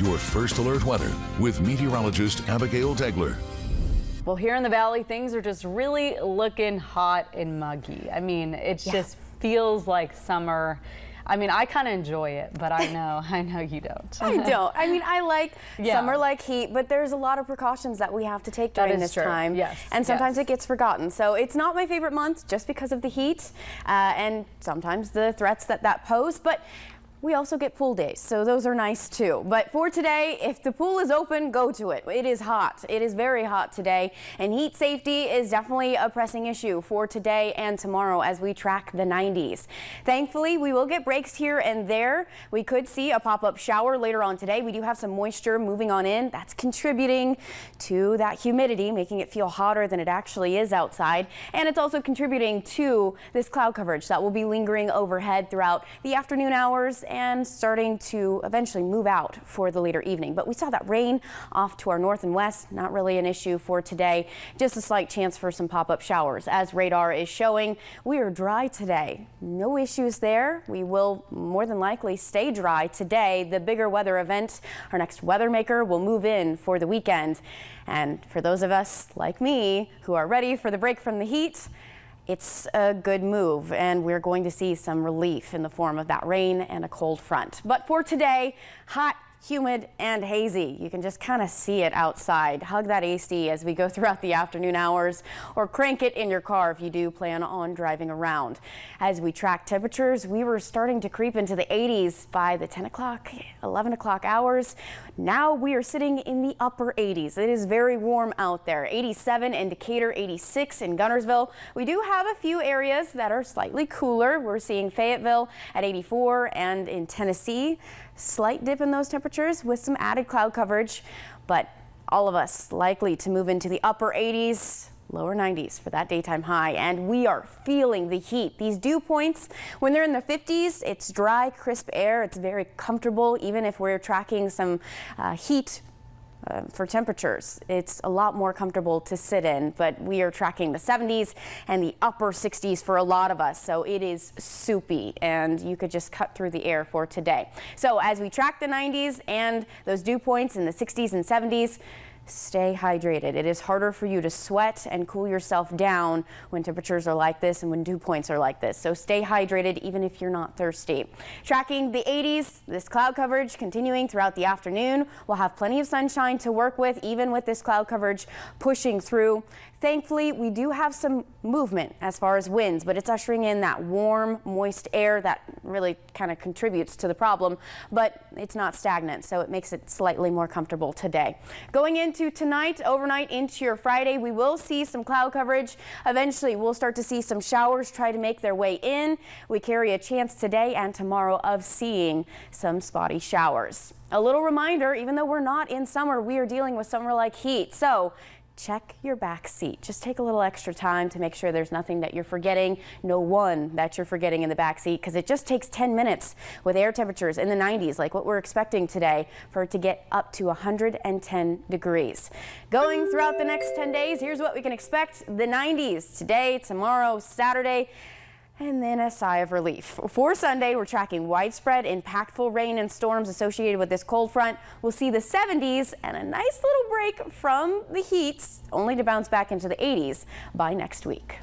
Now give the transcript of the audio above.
Your first alert weather with meteorologist Abigail Degler. Well, here in the valley, things are just really looking hot and muggy. I mean, it just feels like summer. I mean, I kind of enjoy it, but I know you don't. I don't. I mean, I like summer like heat, but there's a lot of precautions that we have to take during this time. Yes. And sometimes it gets forgotten. So it's not my favorite month just because of the heat and sometimes the threats that pose. But we also get pool days, so those are nice too. But for today, if the pool is open, go to it. It is hot. It is very hot today, and heat safety is definitely a pressing issue for today and tomorrow as we track the 90s. Thankfully, we will get breaks here and there. We could see a pop-up shower later on today. We do have some moisture moving on in. That's contributing to that humidity, making it feel hotter than it actually is outside. And it's also contributing to this cloud coverage that will be lingering overhead throughout the afternoon hours and starting to eventually move out for the later evening. But we saw that rain off to our north and west, not really an issue for today. Just a slight chance for some pop-up showers. As radar is showing, we are dry today. No issues there. We will more than likely stay dry today. The bigger weather event, our next weather maker, will move in for the weekend. And for those of us like me who are ready for the break from the heat, it's a good move, and we're going to see some relief in the form of that rain and a cold front. But for today, hot, humid, and hazy. You can just kind of see it outside. Hug that AC as we go throughout the afternoon hours, or crank it in your car if you do plan on driving around. As we track temperatures, we were starting to creep into the 80s by the 10 o'clock, 11 o'clock hours. Now we are sitting in the upper 80s. It is very warm out there. 87 in Decatur, 86 in Guntersville. We do have a few areas that are slightly cooler. We're seeing Fayetteville at 84, and in Tennessee, slight dip in those temperatures with some added cloud coverage, but all of us likely to move into the upper 80s, lower 90s for that daytime high. And we are feeling the heat. These dew points, when they're in the 50s, it's dry, crisp air. It's very comfortable, even if we're tracking some heat for temperatures. It's a lot more comfortable to sit in, but we are tracking the 70s and the upper 60s for a lot of us. So it is soupy, and you could just cut through the air for today. So as we track the 90s and those dew points in the 60s and 70s, stay hydrated. It is harder for you to sweat and cool yourself down when temperatures are like this and when dew points are like this. So stay hydrated even if you're not thirsty. Tracking the 80s, this cloud coverage continuing throughout the afternoon. We'll have plenty of sunshine to work with, even with this cloud coverage pushing through. Thankfully, we do have some movement as far as winds, but it's ushering in that warm, moist air that really kind of contributes to the problem, but it's not stagnant, so it makes it slightly more comfortable today. Going into tonight, overnight into your Friday, we will see some cloud coverage. Eventually, we'll start to see some showers try to make their way in. We carry a chance today and tomorrow of seeing some spotty showers. A little reminder, even though we're not in summer, we are dealing with summer-like heat. So check your back seat. Just take a little extra time to make sure there's nothing that you're forgetting, no one that you're forgetting in the back seat, because it just takes 10 minutes with air temperatures in the 90s, like what we're expecting today, for it to get up to 110 degrees. Going throughout the next 10 days, here's what we can expect. The 90s today, tomorrow, Saturday, and then a sigh of relief. For Sunday, we're tracking widespread, impactful rain and storms associated with this cold front. We'll see the 70s and a nice little break from the heat, only to bounce back into the 80s by next week.